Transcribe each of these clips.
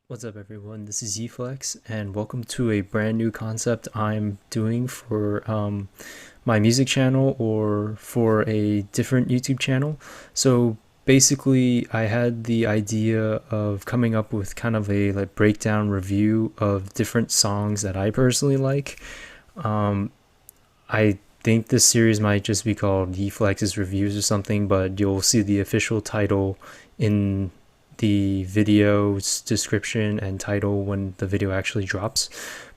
What's up, everyone? This is Eflex, and welcome to a brand new concept I'm doing for my music channel or for a different YouTube channel. So basically, I had the idea of coming up with kind of a breakdown review of different songs that I personally like. I think this series might just be called Eflex's Reviews or something, but you'll see the official title in the video's description and title when the video actually drops.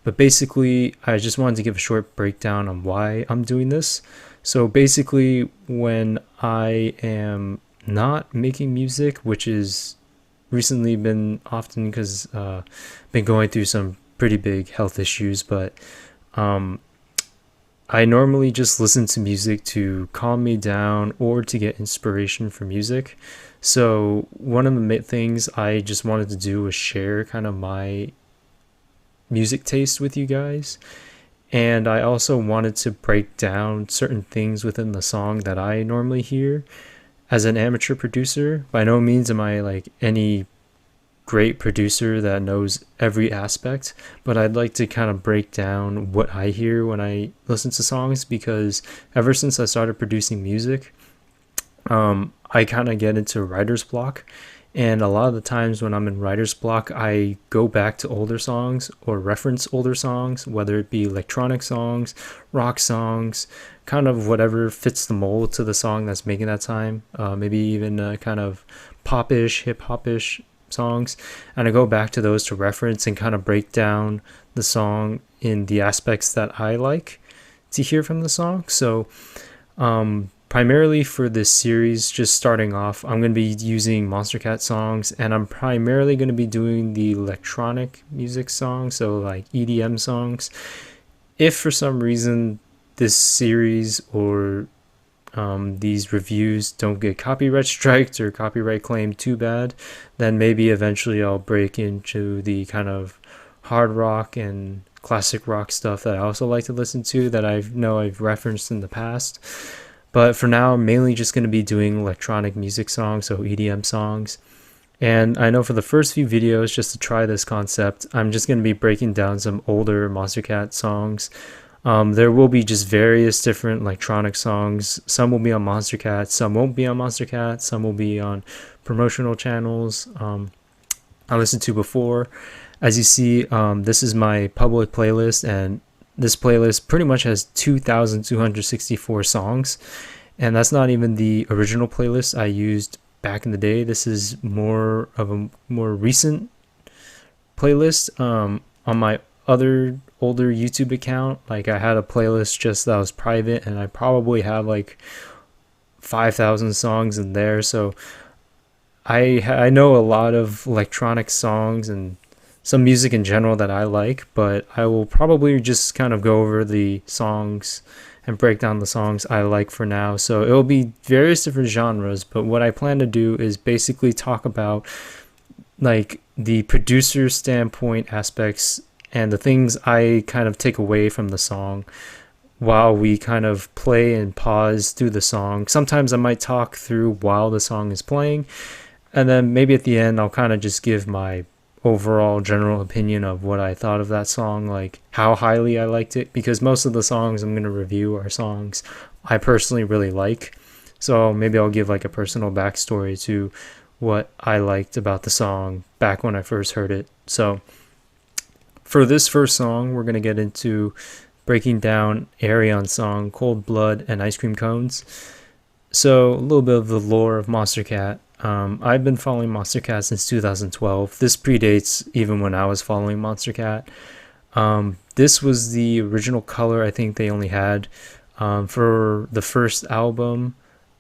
But basically, I just wanted to give a short breakdown on why I'm doing this. So basically, when I am not making music, which is recently been often because been going through some pretty big health issues, but I normally just listen to music to calm me down or to get inspiration for music. So one of the things I just wanted to do was share kind of my music taste with you guys. And I also wanted to break down certain things within the song that I normally hear. As an amateur producer, by no means am I like any great producer that knows every aspect, but I'd like to kind of break down what I hear when I listen to songs, because ever since I started producing music, I kind of get into writer's block. And a lot of the times when I'm in writer's block, I go back to older songs or reference older songs, whether it be electronic songs, rock songs, kind of whatever fits the mold to the song that's making that time. Maybe even kind of popish, hip hopish songs, and I go back to those to reference and kind of break down the song in the aspects that I like to hear from the song. So primarily for this series, just starting off, I'm going to be using Monstercat songs, and I'm primarily going to be doing the electronic music songs, so like EDM songs. If for some reason this series or these reviews don't get copyright striked or copyright claimed too bad, then maybe eventually I'll break into the kind of hard rock and classic rock stuff that I also like to listen to that I know I've referenced in the past. But for now, I'm mainly just going to be doing electronic music songs, so EDM songs. And I know for the first few videos, just to try this concept, I'm just going to be breaking down some older Monstercat songs. There will be just various different electronic songs. Some will be on Monstercat, some won't be on Monstercat, some will be on promotional channels I listened to before. As you see, this is my public playlist, and this playlist pretty much has 2,264 songs, and that's not even the original playlist I used back in the day. This is more of a more recent playlist. On my other older YouTube account, like I had a playlist just that was private, and I probably have like 5,000 songs in there. So I know a lot of electronic songs and some music in general that I like, but I will probably just kind of go over the songs and break down the songs I like for now. So it will be various different genres, but what I plan to do is basically talk about like the producer standpoint aspects and the things I kind of take away from the song while we kind of play and pause through the song. Sometimes I might talk through while the song is playing, and then maybe at the end I'll kind of just give my overall general opinion of what I thought of that song, like how highly I liked it, because most of the songs I'm going to review are songs I personally really like. So maybe I'll give like a personal backstory to what I liked about the song back when I first heard it. So for this first song, we're going to get into breaking down Arion's song Cold Blood and Ice Cream Cones. So a little bit of the lore of Monstercat. I've been following Monstercat since 2012. This predates even when I was following Monstercat. This was the original color I think they only had for the first album,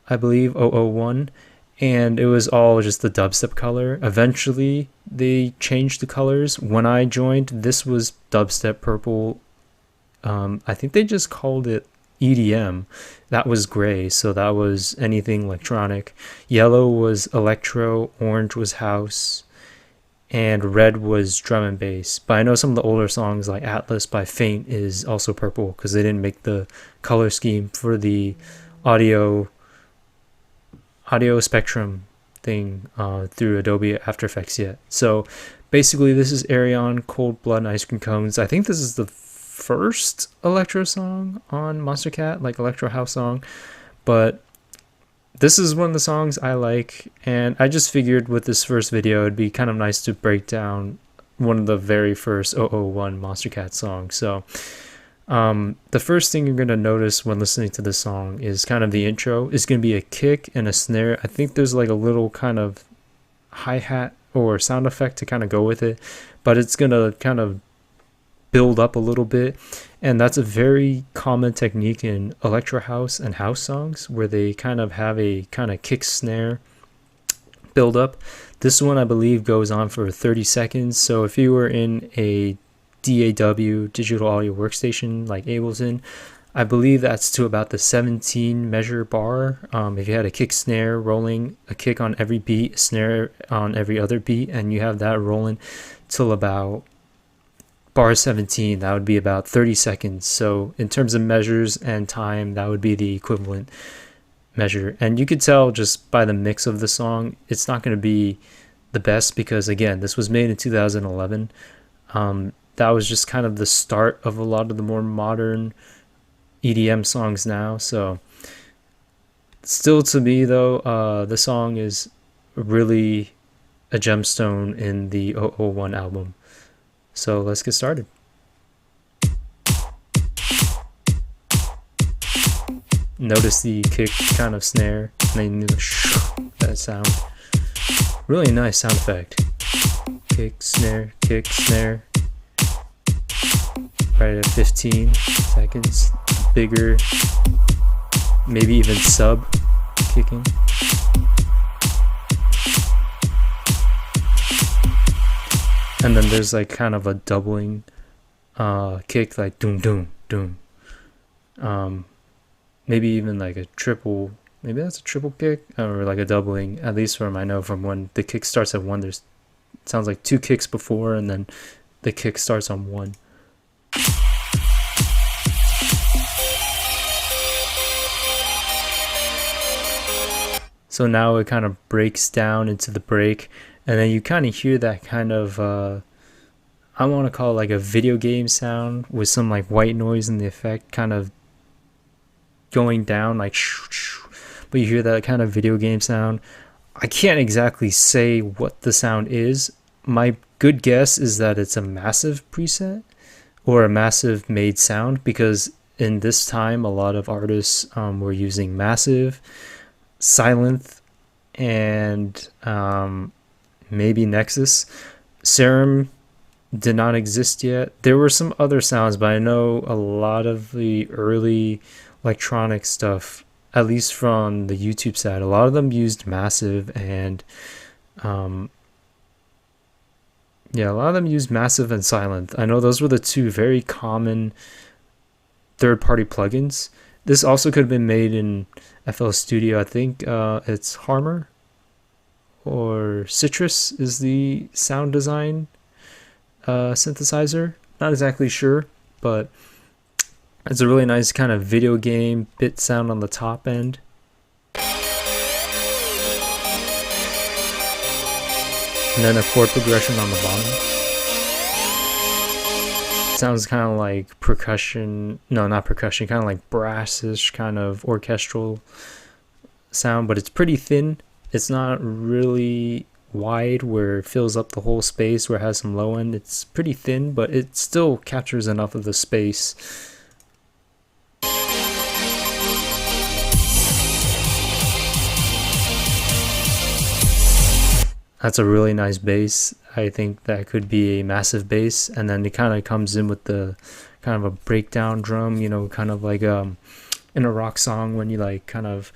I believe, 001. And it was all just the dubstep color. Eventually, they changed the colors. When I joined, this was dubstep purple. I think they just called it EDM. That was gray, so that was anything electronic. Yellow was electro, orange was house, and red was drum and bass. But I know some of the older songs like Atlas by Faint is also purple because they didn't make the color scheme for the audio spectrum thing through Adobe After Effects yet. So Basically, this is Arion, Cold Blood and Ice Cream Cones. I think this is the first electro song on Monstercat, like electro house song, but this is one of the songs I like, and I just figured with this first video it'd be kind of nice to break down one of the very first 001 Monstercat songs. So the first thing you're going to notice when listening to this song is kind of the intro. It's going to be a kick and a snare. I think there's like a little kind of hi-hat or sound effect to kind of go with it, but it's going to kind of build up a little bit, and that's a very common technique in electro house and house songs where they kind of have a kind of kick snare build up. This one I believe goes on for 30 seconds, so if you were in a DAW, digital audio workstation, like Ableton, I believe that's to about the 17 measure bar. If you had a kick snare rolling, a kick on every beat, a snare on every other beat, and you have that rolling till about bar 17, that would be about 30 seconds. So in terms of measures and time, that would be the equivalent measure. And you could tell just by the mix of the song, it's not going to be the best because, again, this was made in 2011. That was just kind of the start of a lot of the more modern EDM songs now. So still, to me though, the song is really a gemstone in the 001 album. So let's get started. Notice the kick kind of snare, and then that sound. Really nice sound effect. Kick, snare, kick, snare. Right at 15 seconds. Bigger, maybe even sub kicking. And then there's like kind of a doubling kick, like doom doom doom. Maybe even like a triple, maybe that's a triple kick, or like a doubling, at least from I know from when the kick starts at one, there's it sounds like two kicks before and then the kick starts on one. So now it kind of breaks down into the break, and then you kind of hear that kind of, I want to call it like a video game sound with some like white noise in the effect kind of going down, like but you hear that kind of video game sound. I can't exactly say what the sound is. My good guess is that it's a massive preset or a massive made sound, because in this time a lot of artists were using massive, Silent, and maybe Nexus. Serum did not exist yet. There were some other sounds, but I know a lot of the early electronic stuff, at least from the YouTube side, a lot of them used massive, and a lot of them used massive and Silent. I know those were the two very common third-party plugins. This also could have been made in FL Studio. I think it's Harmor or Citrus is the sound design synthesizer. Not exactly sure, but it's a really nice kind of video game bit sound on the top end. And then a chord progression on the bottom. Sounds kind of like percussion, no, not percussion, kind of like brassish kind of orchestral sound, but it's pretty thin. It's not really wide where it fills up the whole space where it has some low end. It's pretty thin, but it still captures enough of the space. That's a really nice bass. I think that could be a massive bass, and then it kind of comes in with the kind of a breakdown drum, you know, kind of like in a rock song when you like kind of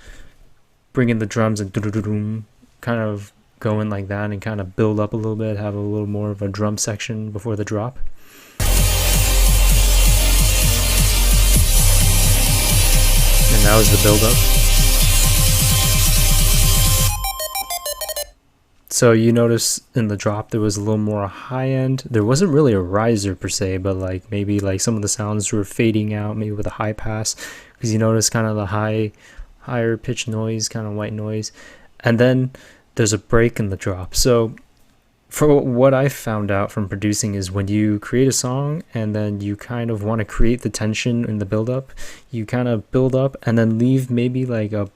bring in the drums and do-do-do-doom, kind of go in like that and kind of build up a little bit, have a little more of a drum section before the drop. And that was the build up. So you notice in the drop there was a little more high end. There wasn't really a riser per se, but like maybe like some of the sounds were fading out, maybe with a high pass, because you notice kind of the higher pitch noise, kind of white noise. And then there's a break in the drop. So For what I found out from producing is when you create a song and then you kind of want to create the tension in the build up, you kind of build up and then leave maybe like a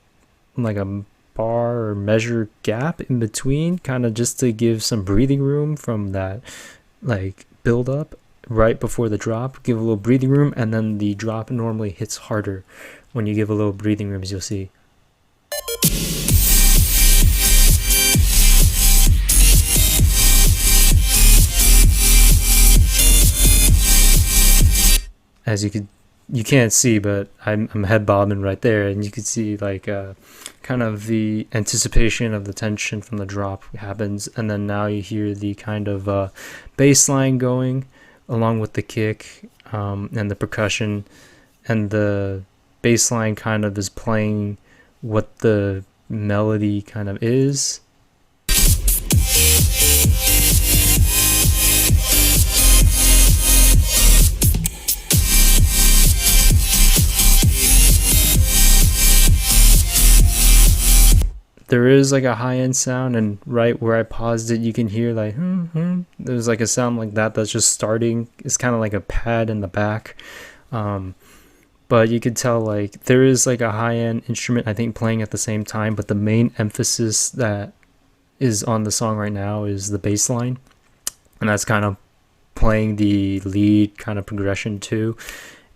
bar or measure gap in between, kind of just to give some breathing room from that like build up right before the drop. Give a little breathing room, and then the drop normally hits harder when you give a little breathing room, as you'll see. As you can't see, but I'm head bobbing right there, and you can see like kind of the anticipation of the tension from the drop happens, and then now you hear the kind of bass line going along with the kick, and the percussion, and the bass line kind of is playing what the melody kind of is. There is like a high-end sound, and right where I paused it, you can hear like there's like a sound like that that's just starting. It's kind of like a pad in the back, but you could tell like there is like a high-end instrument, I think, playing at the same time, but the main emphasis that is on the song right now is the bass line, and that's kind of playing the lead kind of progression too,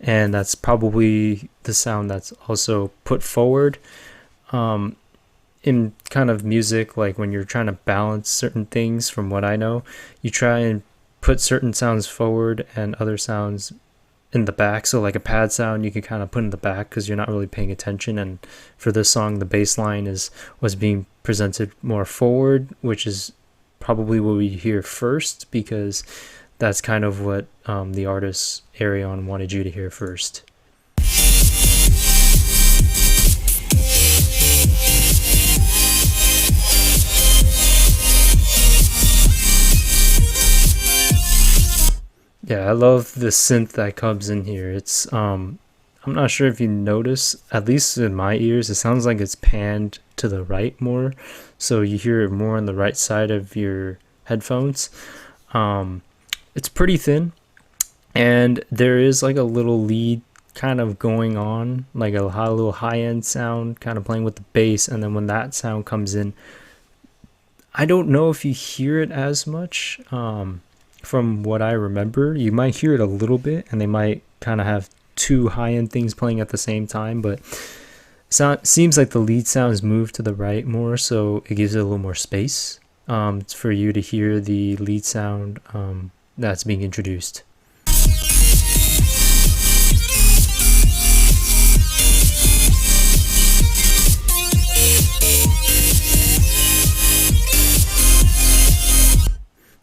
and that's probably the sound that's also put forward. In kind of music, like when you're trying to balance certain things, from what I know, you try and put certain sounds forward and other sounds in the back. So like a pad sound you can kind of put in the back because you're not really paying attention, and for this song the bass line was being presented more forward, which is probably what we hear first, because that's kind of what the artist Arion wanted you to hear first. Yeah, I love the synth that comes in here. It's I'm not sure if you notice, at least in my ears, it sounds like it's panned to the right more, so you hear it more on the right side of your headphones. It's pretty thin, and there is like a little lead kind of going on, like a little high-end sound kind of playing with the bass, and then when that sound comes in, I don't know if you hear it as much. From what I remember, you might hear it a little bit, and they might kind of have two high-end things playing at the same time, but seems like the lead sounds move to the right more, so it gives it a little more space for you to hear the lead sound that's being introduced.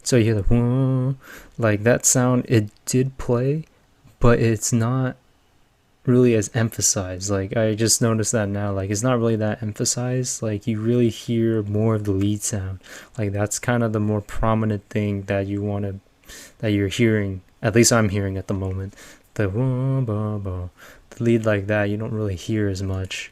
So you hear the whoa, like that sound, it did play, but it's not really as emphasized. Like I just noticed that now, like it's not really that emphasized. Like you really hear more of the lead sound. Like that's kind of the more prominent thing that you're hearing. At least I'm hearing at the moment. The whoa, bah, bah. The lead like that, you don't really hear as much.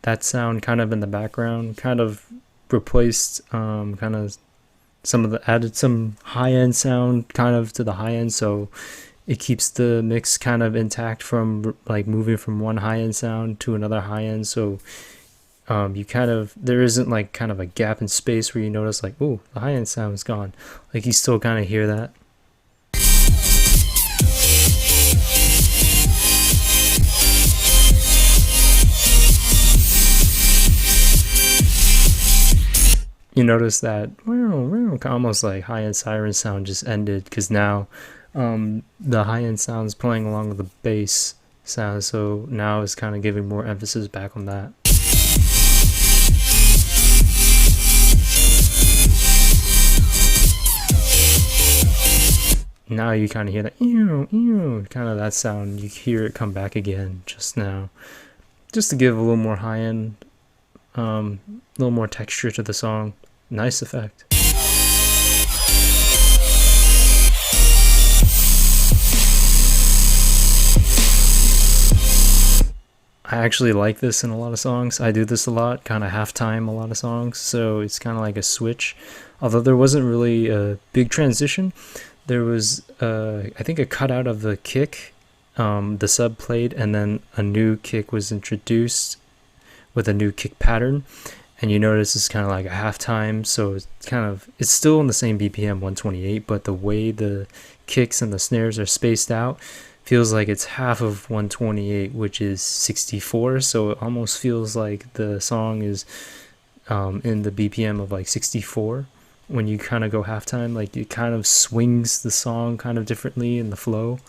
That sound kind of in the background kind of replaced kind of added some high-end sound kind of to the high end, so it keeps the mix kind of intact from like moving from one high-end sound to another high-end. So you kind of, there isn't like kind of a gap in space where you notice like, oh, the high-end sound is gone. Like you still kind of hear that. You notice that almost like high-end siren sound just ended, because now the high-end sound's playing along with the bass sound, so now it's kind of giving more emphasis back on that. Now you kind of hear that kind of that sound. You hear it come back again just now, just to give a little more high-end, a little more texture to the song. Nice effect. I actually like this in a lot of songs. I do this a lot, kind of halftime a lot of songs, so it's kind of like a switch. Although there wasn't really a big transition, there was, I think, a cutout of the kick. The sub played, and then a new kick was introduced with a new kick pattern. And you notice it's kind of like a halftime, so it's still in the same BPM 128, but the way the kicks and the snares are spaced out feels like it's half of 128, which is 64. So it almost feels like the song is in the BPM of like 64. When you kind of go halftime, like it kind of swings the song kind of differently in the flow.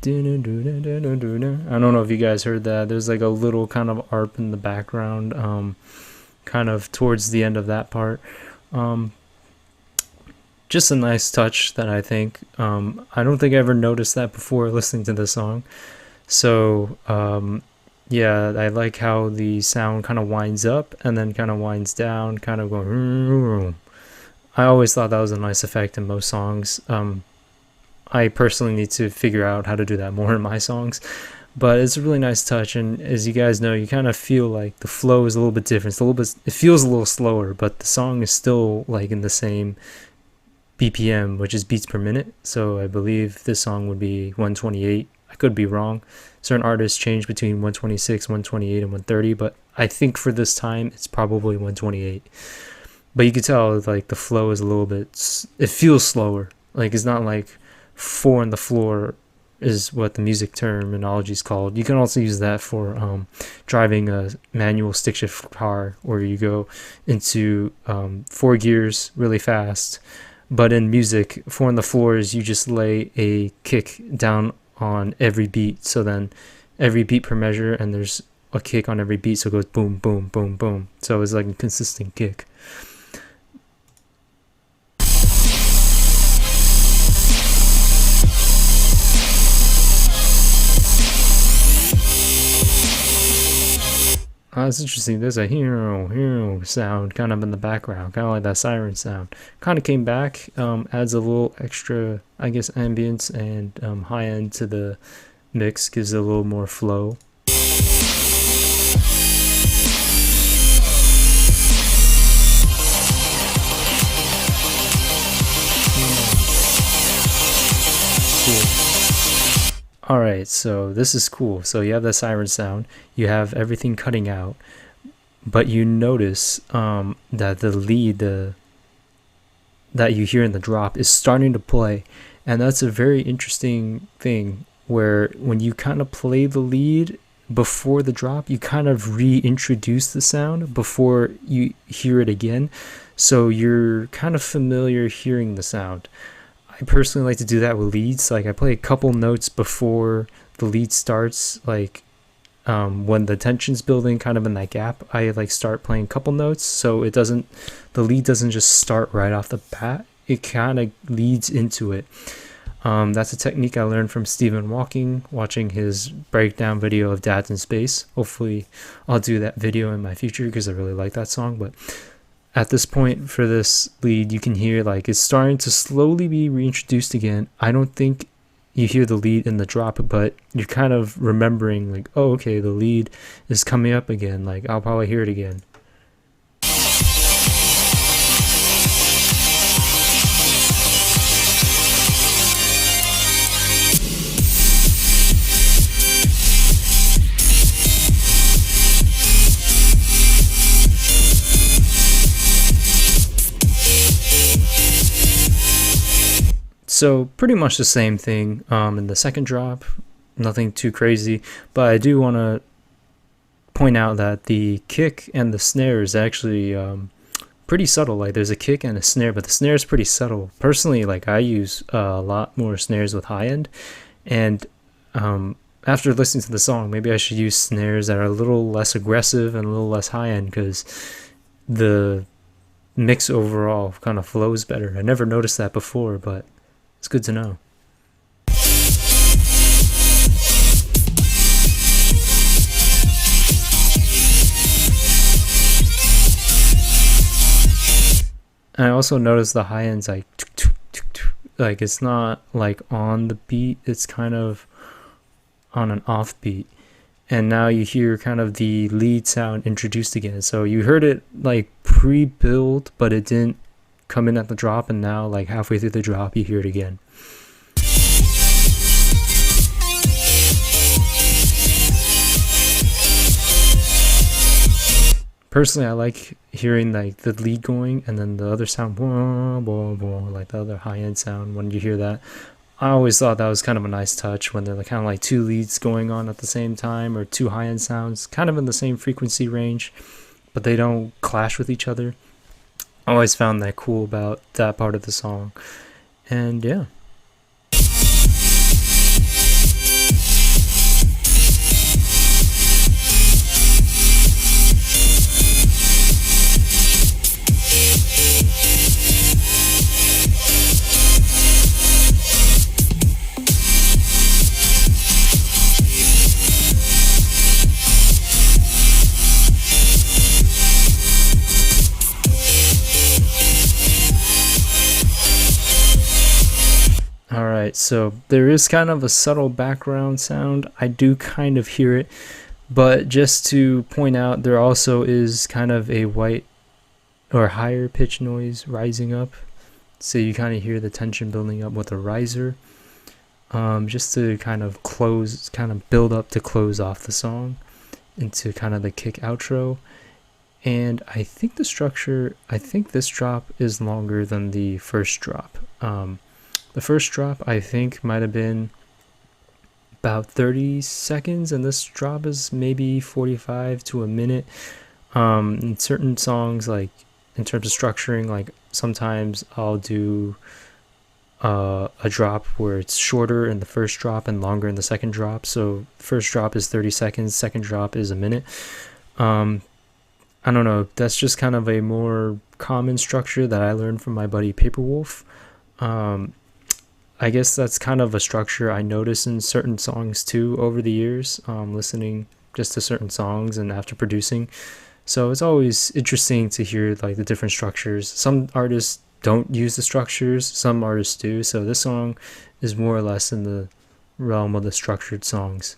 I don't know if you guys heard that. There's like a little kind of ARP in the background, kind of towards the end of that part. Just a nice touch that I think. I don't think I ever noticed that before listening to the song. So yeah, I like how the sound kind of winds up and then kind of winds down, kind of going. I always thought that was a nice effect in most songs. I personally need to figure out how to do that more in my songs, but it's a really nice touch. And as you guys know, you kind of feel like the flow is a little bit different. It feels a little slower, but the song is still like in the same BPM, which is beats per minute. So I believe this song would be 128. I could be wrong. Certain artists change between 126, 128, and 130, but I think for this time it's probably 128. But you can tell like the flow is a little bit, it feels slower. Like it's not like 4 on the floor is what the music terminology is called. You can also use that for driving a manual stick shift car, where you go into 4 gears really fast. But in music, 4 on the floor is you just lay a kick down on every beat. So then every beat per measure, and there's a kick on every beat. So it goes boom, boom, boom, boom. So it's like a consistent kick. It's interesting. There's a hero sound kind of in the background, kind of like that siren sound. Kind of came back, adds a little extra, I guess, ambience and high end to the mix, gives it a little more flow. Cool. Alright, so this is cool. So you have the siren sound, you have everything cutting out, but you notice that the lead that you hear in the drop is starting to play. And that's a very interesting thing, where when you kind of play the lead before the drop, you kind of reintroduce the sound before you hear it again. So you're kind of familiar hearing the sound. I personally like to do that with leads. Like I play a couple notes before the lead starts, like when the tension's building kind of in that gap, I like start playing a couple notes, so the lead doesn't just start right off the bat. It kind of leads into it. That's a technique I learned from Stephen Walking, watching his breakdown video of Dads in Space. Hopefully I'll do that video in my future because I really like that song. But at this point for this lead, you can hear like it's starting to slowly be reintroduced again. I don't think you hear the lead in the drop, but you're kind of remembering like, oh, okay, the lead is coming up again. Like I'll probably hear it again. So pretty much the same thing in the second drop, nothing too crazy, but I do want to point out that the kick and the snare is actually pretty subtle. Like there's a kick and a snare, but the snare is pretty subtle. Personally, like I use a lot more snares with high end, and after listening to the song, maybe I should use snares that are a little less aggressive and a little less high end, because the mix overall kind of flows better. I never noticed that before, but it's good to know. And I also noticed the high end's like like it's not like on the beat, it's kind of on an off beat. And now you hear kind of the lead sound introduced again. So you heard it like pre-build, but it didn't come in at the drop, and now like halfway through the drop you hear it again. Personally, I like hearing like the lead going and then the other sound, like the other high end sound when you hear that. I always thought that was kind of a nice touch when they're like, kind of like two leads going on at the same time, or two high end sounds kind of in the same frequency range, but they don't clash with each other. I always found that cool about that part of the song. And yeah. Alright, so there is kind of a subtle background sound. I do kind of hear it, but just to point out, there also is kind of a white or higher pitch noise rising up. So you kind of hear the tension building up with a riser, just to kind of build up to close off the song into kind of the kick outro. And I think this drop is longer than the first drop. The first drop, I think, might have been about 30 seconds, and this drop is maybe 45 to a minute. In certain songs, like in terms of structuring, like sometimes I'll do a drop where it's shorter in the first drop and longer in the second drop. So first drop is 30 seconds, second drop is a minute. I don't know, that's just kind of a more common structure that I learned from my buddy Paperwolf. I guess that's kind of a structure I notice in certain songs too over the years, listening just to certain songs and after producing. So it's always interesting to hear like the different structures. Some artists don't use the structures, some artists do. So this song is more or less in the realm of the structured songs.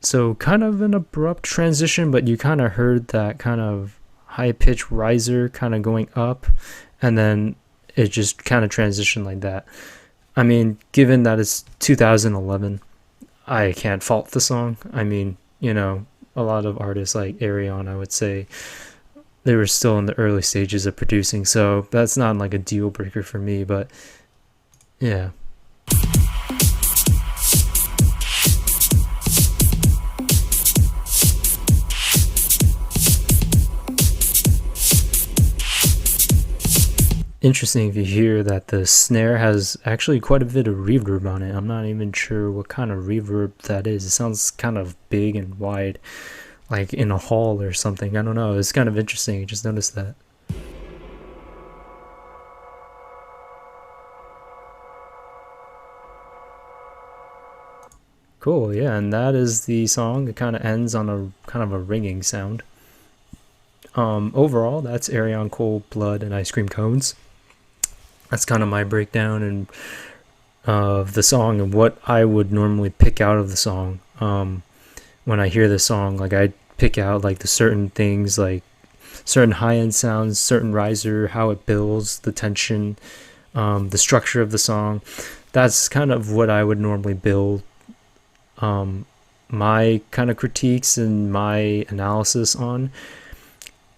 So kind of an abrupt transition, but you kind of heard that kind of high pitch riser kind of going up, and then it just kind of transitioned like that. I mean, given that it's 2011, I can't fault the song. I mean, you know, a lot of artists like Arion, I would say, they were still in the early stages of producing, so that's not like a deal breaker for me, but yeah. Interesting if you hear that the snare has actually quite a bit of reverb on it. I'm not even sure what kind of reverb that is. It sounds kind of big and wide, like in a hall or something. I don't know. It's kind of interesting. I just noticed that. Cool, yeah, and that is the song. It kind of ends on a kind of a ringing sound. Overall, that's Arion, Cold Blood, and Ice Cream Cones. That's kind of my breakdown and of the song and what I would normally pick out of the song. When I hear the song, like I pick out like the certain things, like certain high-end sounds, certain riser, how it builds, the tension, the structure of the song. That's kind of what I would normally build my kind of critiques and my analysis on.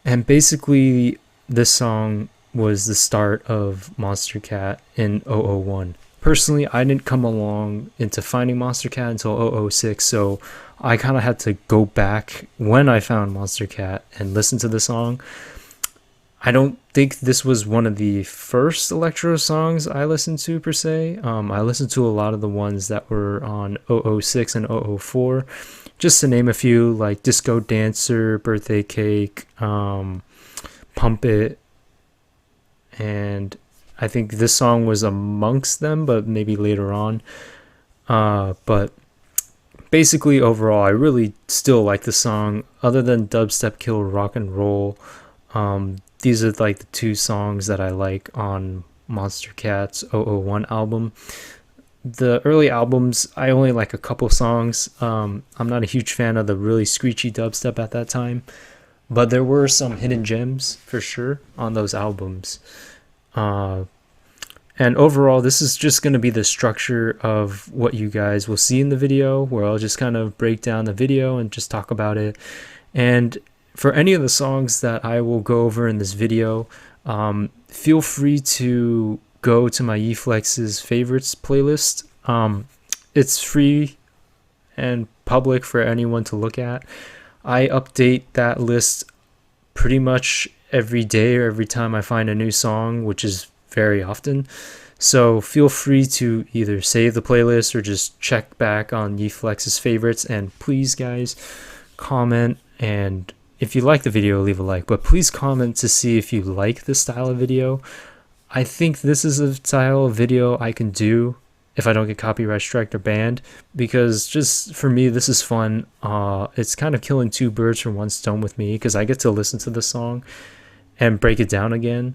And basically, this song was the start of Monstercat in 001. Personally, I didn't come along into finding Monstercat until 006, so I kind of had to go back when I found Monstercat and listen to the song. I don't think this was one of the first electro songs I listened to per se. I listened to a lot of the ones that were on 006 and 004, just to name a few, like Disco Dancer, Birthday Cake, Pump It, and I think this song was amongst them, but maybe later on. But basically overall, I really still like the song. Other than Dubstep Kill Rock and Roll, these are like the two songs that I like on Monstercat's 001 album. The early albums, I only like a couple songs. I'm not a huge fan of the really screechy dubstep at that time, but there were some hidden gems for sure on those albums. Uh, and overall, this is just going to be the structure of what you guys will see in the video, where I'll just kind of break down the video and just talk about it. And for any of the songs that I will go over in this video, feel free to go to my Eflex's favorites playlist. It's free and public for anyone to look at. I update that list pretty much every day or every time I find a new song, which is very often. So feel free to either save the playlist or just check back on Eflex's favorites. And please, guys, comment, and if you like the video, leave a like, but please comment to see if you like this style of video. I think this is a style of video I can do if I don't get copyright striked or banned, because just for me, this is fun. It's kind of killing two birds from one stone with me, because I get to listen to the song and break it down again.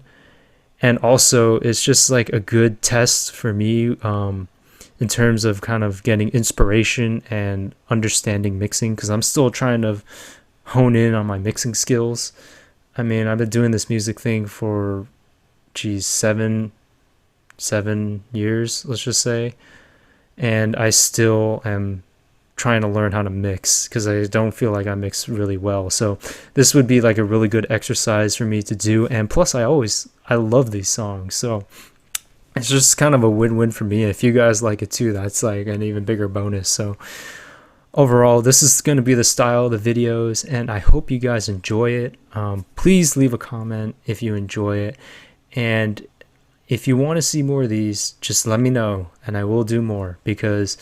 And also, it's just like a good test for me in terms of kind of getting inspiration and understanding mixing, because I'm still trying to hone in on my mixing skills. I mean, I've been doing this music thing for, geez, seven years, let's just say, and I still am trying to learn how to mix, because I don't feel like I mix really well. So this would be like a really good exercise for me to do, and plus I love these songs, so it's just kind of a win-win for me. If you guys like it too, that's like an even bigger bonus. So overall, this is going to be the style of the videos, and I hope you guys enjoy it. Please leave a comment if you enjoy it, and if you want to see more of these, just let me know and I will do more, because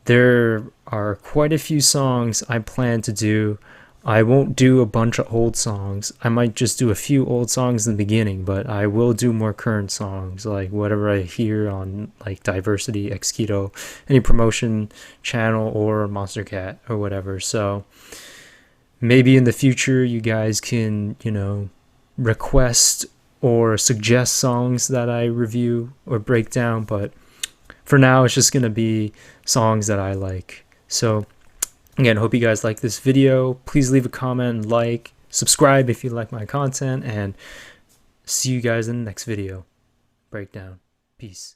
there are quite a few songs I plan to do. I won't do a bunch of old songs. I might just do a few old songs in the beginning, but I will do more current songs, like whatever I hear on like Diversity, X Keto, any promotion channel, or Monstercat or whatever. So maybe in the future you guys can, request or suggest songs that I review or break down, but for now it's just going to be songs that I like. So again, hope you guys like this video. Please leave a comment, like, subscribe if you like my content, and see you guys in the next video breakdown. Peace.